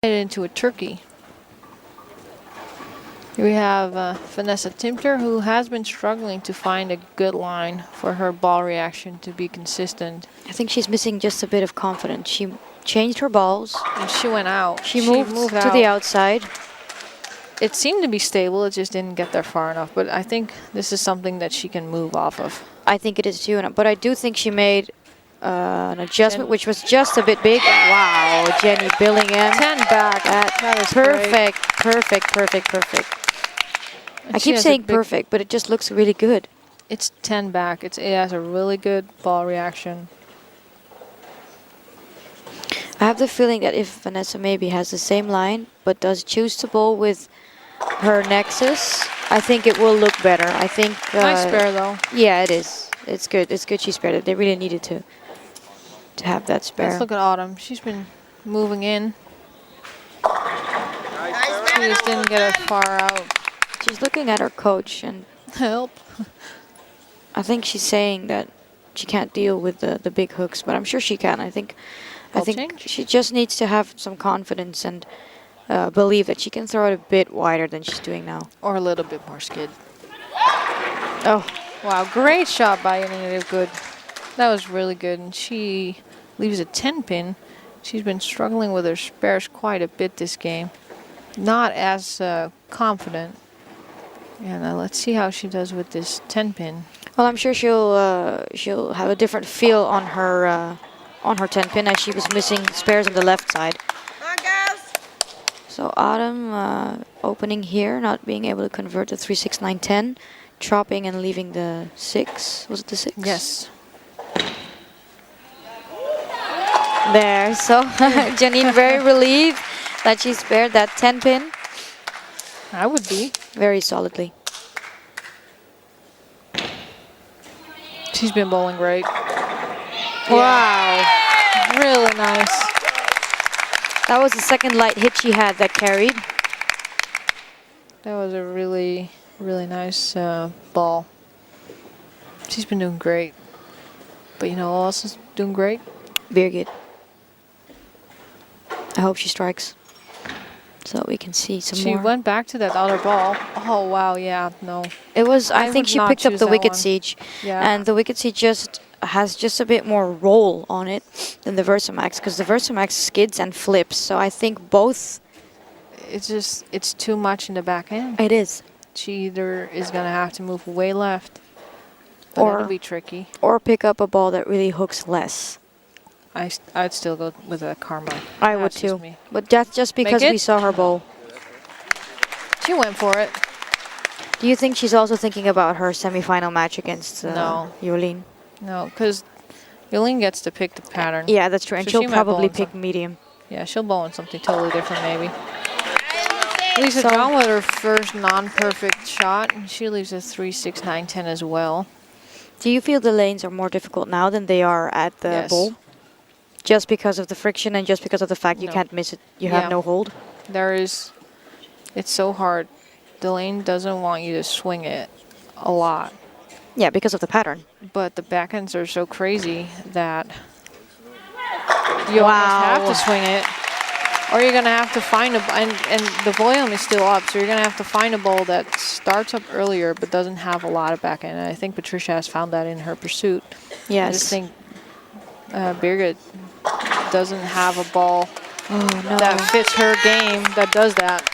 into a turkey. Here we have Vanessa Timter, who has been struggling to find a good line for her ball reaction to be consistent. I think she's missing just a bit of confidence. She changed her balls. And she went out. She moved to the outside. It seemed to be stable, it just didn't get there far enough. But I think this is something that she can move off of. I think it is too, but I do think she made an adjustment, which was just a bit big. Wow, Jenny Billingham. 10 back. That is perfect, perfect, perfect, perfect. I keep saying perfect, but it just looks really good. It's 10 back. It has a really good ball reaction. I have the feeling that if Vanessa maybe has the same line, but does choose to bowl with her nexus, I think it will look better. I think. Nice spare though. Yeah, it is. It's good. It's good she spared it. They really needed to have that spare. Let's look at Autumn. She's been moving in. She just didn't get it far out. She's looking at her coach and help. I think she's saying that she can't deal with the big hooks, but I'm sure she can. I think she just needs to have some confidence and believe that she can throw it a bit wider than she's doing now. Or a little bit more skid. Oh. Wow, great shot by United Good. That was really good. And she leaves a 10 pin. She's been struggling with her spares quite a bit this game. Not as confident. And let's see how she does with this 10 pin. Well, I'm sure she'll have a different feel on her 10 pin, as she was missing spares on the left side. So Autumn opening here, not being able to convert the 3, 6, 9, 10, chopping and leaving the 6. Was it the 6? Yes. There. So Janine very relieved that she spared that 10 pin. I would be. Very solidly. She's been bowling great. Wow. Really nice. That was the second light hit she had that carried. That was a really, really nice ball. She's been doing great. But you know who else is doing great? Birgit. I hope she strikes, so we can see some more. She went back to that other ball. Oh, wow, yeah, no. It was, I think she picked up the wicket siege. Yeah. And the wicket siege has just a bit more roll on it than the Versamax, because the Versamax skids and flips. So I think both. It's too much in the back end. It is. She either is going to have to move way left, or it'll be tricky. Or pick up a ball that really hooks less. I'd still go with a Karma. I would too. But that's just because we saw her bowl. She went for it. Do you think she's also thinking about her semi-final match against Jolene? No, because Jolene gets to pick the pattern. Yeah, that's true. And she'll probably pick medium. Yeah, she'll bowl in something totally different maybe. Lisa John with her first non-perfect shot. And she leaves a 3, 6, 9, 10 as well. Do you feel the lanes are more difficult now than they are at the bowl? Just because of the friction and just because of the fact you can't miss it, you have no hold? It's so hard. The lane doesn't want you to swing it a lot. Yeah, because of the pattern. But the backends are so crazy that you almost have to swing it. Or you're going to have to find and the volume is still up, so you're going to have to find a ball that starts up earlier but doesn't have a lot of backhand. And I think Patricia has found that in her pursuit. Yes. I just think Birgit doesn't have a ball that fits her game that does that.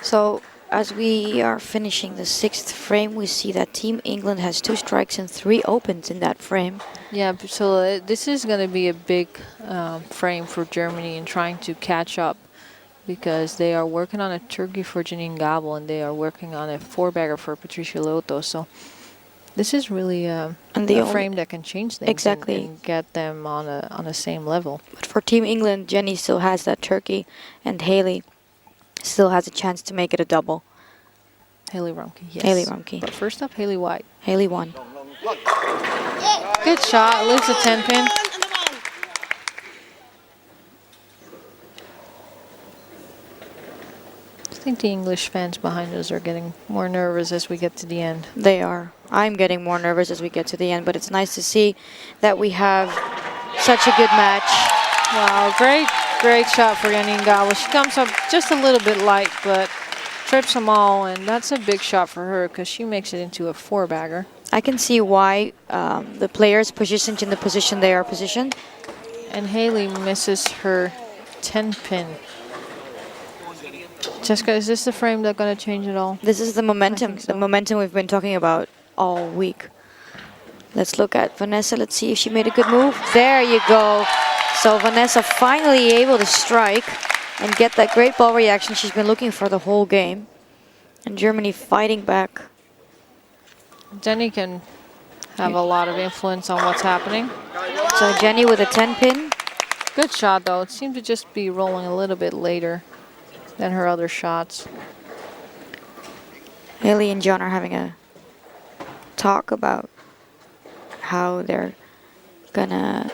So as we are finishing the 6th frame, we see that Team England has 2 strikes and 3 opens in that frame. Yeah, so this is going to be a big frame for Germany in trying to catch up, because they are working on a turkey for Janine Gabel and they are working on a 4-bagger for Patricia Loto. So this is really a frame that can change things and get them on the same level. But for Team England, Jenny still has that turkey, and Haley still has a chance to make it a double. Haley Rumke, yes. Haley Rumke. But first up, Haley White. Haley won. Good shot, leaves a 10 pin. I think the English fans behind us are getting more nervous as we get to the end. They are. I'm getting more nervous as we get to the end, but it's nice to see that we have such a good match. Wow, great shot for Janine Gabel. She comes up just a little bit light, but trips them all, and that's a big shot for her because she makes it into a 4-bagger. I can see why the players positioned in the position they are positioned. And Haley misses her 10-pin. Jessica, is this the frame that's going to change it all? This is the momentum, so. the momentum we've been talking about all week. Let's look at Vanessa. Let's see if she made a good move. There you go. So Vanessa finally able to strike and get that great ball reaction she's been looking for the whole game. And Germany fighting back. Jenny can have a lot of influence on what's happening. So Jenny with a 10-pin. Good shot, though. It seemed to just be rolling a little bit later than her other shots. Haley and John are having a talk about how they're gonna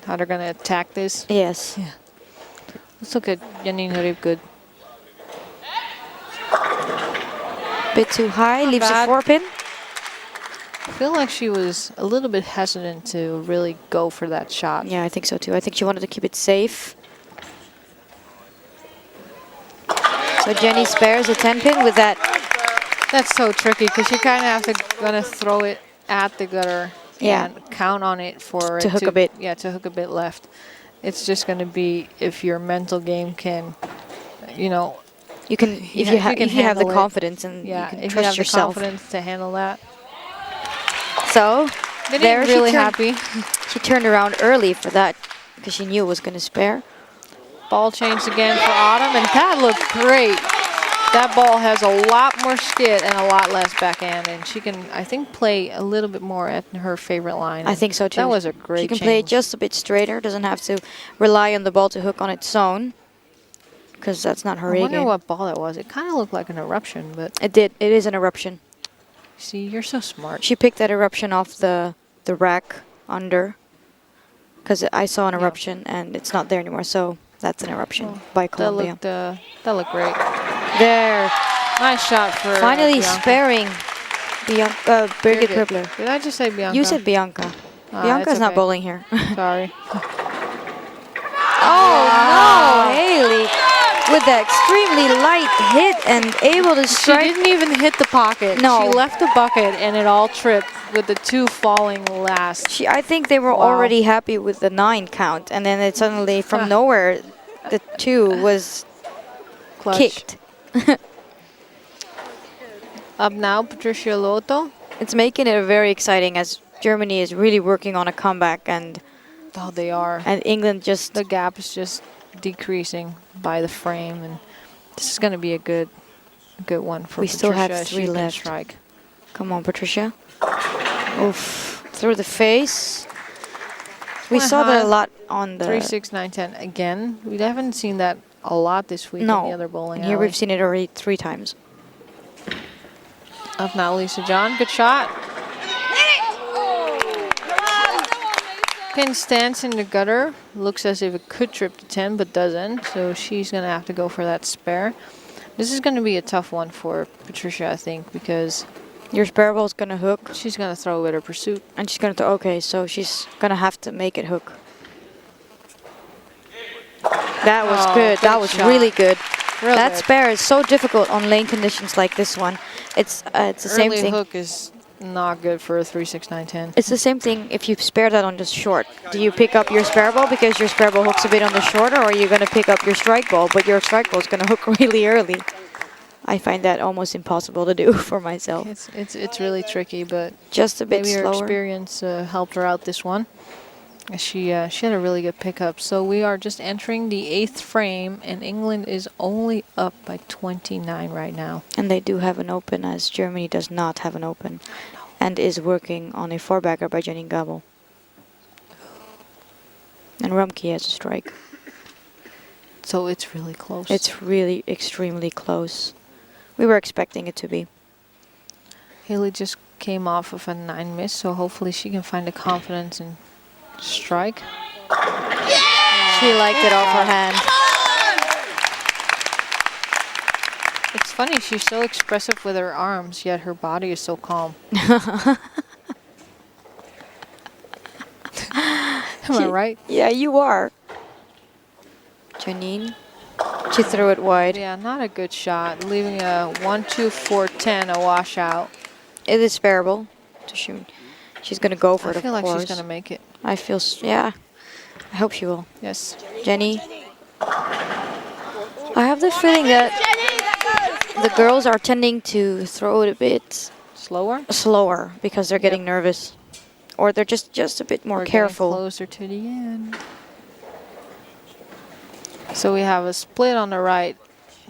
attack this. Yes. Yeah. Let's look at Janine Ribgood. Bit too high, leaves a bad. 4-pin. I feel like she was a little bit hesitant to really go for that shot. Yeah, I think so too. I think she wanted to keep it safe. So Jenny spares a 10-pin with that. That's so tricky because you kind of have to gonna throw it at the gutter and count on it for to hook a bit. Yeah, to hook a bit left. It's just gonna be if your mental game can, you know. You can if you have the confidence and yeah, you can if trust you have yourself. the confidence to handle that. So They're really happy. She turned around early for that because she knew it was going to spare. Ball changed again for Autumn, and that looked great. That ball has a lot more skid and a lot less backhand, and she can, I think, play a little bit more at her favorite line. I think so too. That was a great She can change. play it just a bit straighter, doesn't have to rely on the ball to hook on its own, because that's not her I A wonder game. what ball that was. It kind of looked like an eruption, but It did. It is an eruption. see, you're so smart. She picked that eruption off the rack under, because I saw an eruption and it's not there anymore. So that's an eruption by Colombia. That looked great. There. Nice shot for Finally Bianca. sparing Birgit Kribler. Did I just say Bianca? You said Bianca. Bianca's it's not okay. bowling here. Sorry. Oh no, Haley with that extremely light hit and able to strike. She didn't even hit the pocket. No. She left the bucket and it all tripped with the 2 falling last. I think they were already happy with the 9 count, and then it suddenly from nowhere the 2 was Clutch. kicked. Up now, Patricia Loto. It's making it very exciting as Germany is really working on a comeback, and They are. and England just The gap is just decreasing by the frame, and this is going to be a good one for We Patricia. still have She 3 can left. Strike. Come on, Patricia. Oof. Through the face. We saw that a lot on the 3, 6, 9, 10 again. We haven't seen that a lot this week in the other bowling and here alley. we've seen it already 3 times. Up now, Lisa John. Good shot. Pin stance in the gutter. Looks as if it could trip to 10, but doesn't. So she's going to have to go for that spare. This is going to be a tough one for Patricia, I think, because your spare ball's going to hook. she's going to throw with her pursuit. And she's going to, okay, so she's going to have to make it hook. That was good. That was shot. really good. Real That good. spare is so difficult on lane conditions like this one. It's the same Early thing. hook is not good for a 3, 6, 9, 10. It's the same thing if you spare that on the short. Do you pick up your spare ball because your spare ball hooks a bit on the shorter, or are you going to pick up your strike ball, but your strike ball is going to hook really early? I find that almost impossible to do for myself. It's really tricky, but Just a bit maybe her slower. experience helped her out this one. She had a really good pickup. So we are just entering the 8th frame, and England is only up by 29 right now. And they do have an open, as Germany does not have an open, and is working on a 4-bagger by Janine Gabel. And Rumke has a strike. So it's really close. It's really extremely close. We were expecting it to be. Haley just came off of a 9 miss, so hopefully she can find the confidence and strike. She liked it off her hand. It's funny, she's so expressive with her arms, yet her body is so calm. Am I right? Yeah, you are. Janine. She threw it wide. Yeah, not a good shot. Leaving a 1-2-4-10, a washout. It is bearable to shoot. She's gonna go for I it, of feel like course. she's gonna make it. I feel, yeah. I hope she will. Yes. Jenny. I have the feeling that the girls are tending to throw it a bit Slower? because they're getting nervous, or they're just a bit more We're careful. getting closer to the end. So we have a split on the right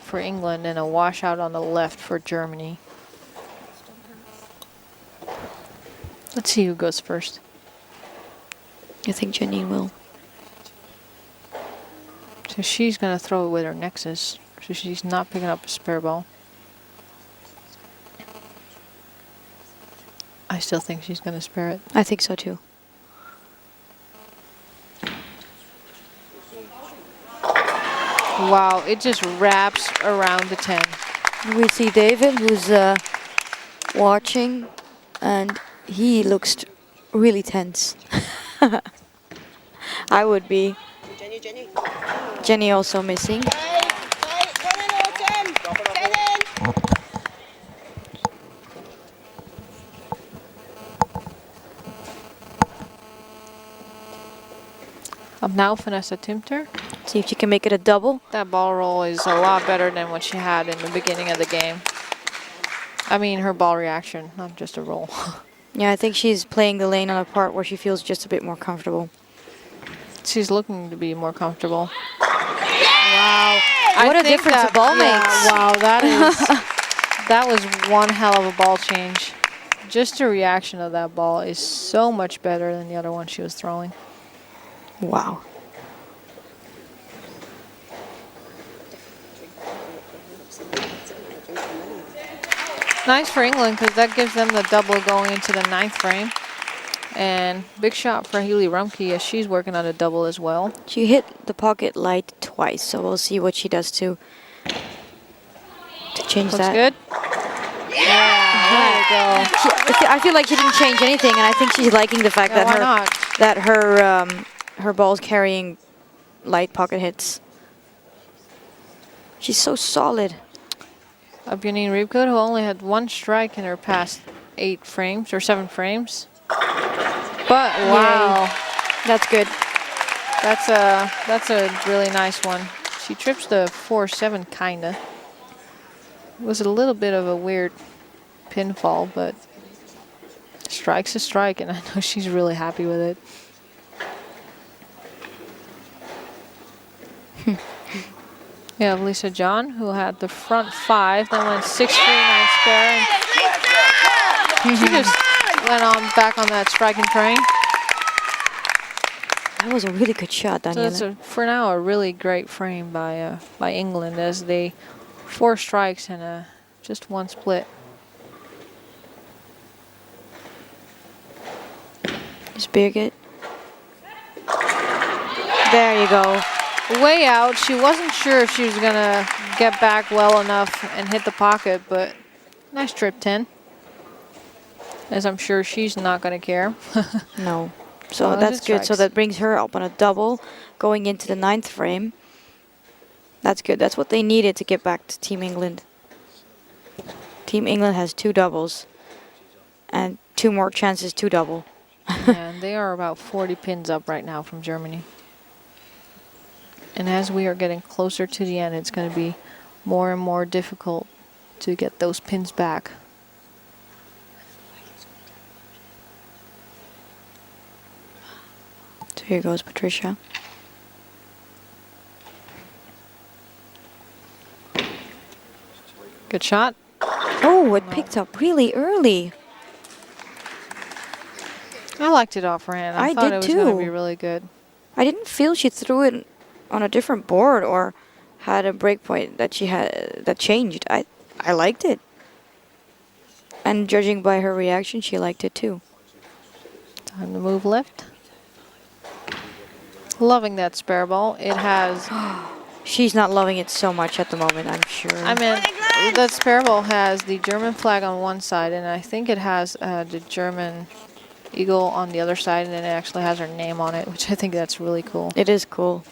for England and a washout on the left for Germany. Let's see who goes first. I think Janine will. So she's going to throw it with her nexus. So she's not picking up a spare ball. I still think she's going to spare it. I think so too. Wow, it just wraps around the 10. We see David, who's watching, and he looks really tense. I would be. Jenny also missing. Up now, Vanessa Timter. See if she can make it a double. That ball roll is a lot better than what she had in the beginning of the game. I mean, her ball reaction, not just a roll. Yeah, I think she's playing the lane on a part where she feels just a bit more comfortable. She's looking to be more comfortable. Wow. What a difference a ball makes. Wow, that was one hell of a ball change. Just the reaction of that ball is so much better than the other one she was throwing. Wow. Nice for England because that gives them the double going into the 9th frame. And big shot for Healy Rumke as she's working on a double as well. She hit the pocket light twice, so we'll see what she does to change Looks that. good. Yeah, there you go. I feel like she didn't change anything, and I think she's liking the fact Yeah, why that not? her ball's carrying light pocket hits. She's so solid. Janine Riepke, who only had one strike in her past 8 frames or 7 frames. But wow, That's good. that's a really nice one. She trips the 4-7 kinda. It was a little bit of a weird pinfall, but strike's a strike, and I know she's really happy with it. We have Lisa John, who had the front 5, then went 6-3, 9 spare. And she just went on back on that striking train. That was a really good shot, So Daniela. it's for now a really great frame by England as they 4 strikes and just 1 split. Is Birgit? There you go. Way out. She wasn't sure if she was going to get back well enough and hit the pocket, but nice trip 10. As I'm sure she's not going to care. No. As So long as that's it good. So strikes. that brings her up on a double going into the 9th frame. That's good. That's what they needed to get back to Team England. Team England has 2 doubles and 2 more chances to double. And they are about 40 pins up right now from Germany. And as we are getting closer to the end, it's going to be more and more difficult to get those pins back. So here goes Patricia. Good shot. Oh, it picked up really early. I liked it off her hand. I thought did it was going to too. be really good. I didn't feel she threw it on a different board or had a break point that she had that changed. I liked it. And judging by her reaction, she liked it too. Time to move left. Loving that spare ball. It has, She's not loving it so much at the moment, I'm sure. I mean, that spare ball has the German flag on one side, and I think it has the German eagle on the other side, and it actually has her name on it, which I think that's really cool. It is cool.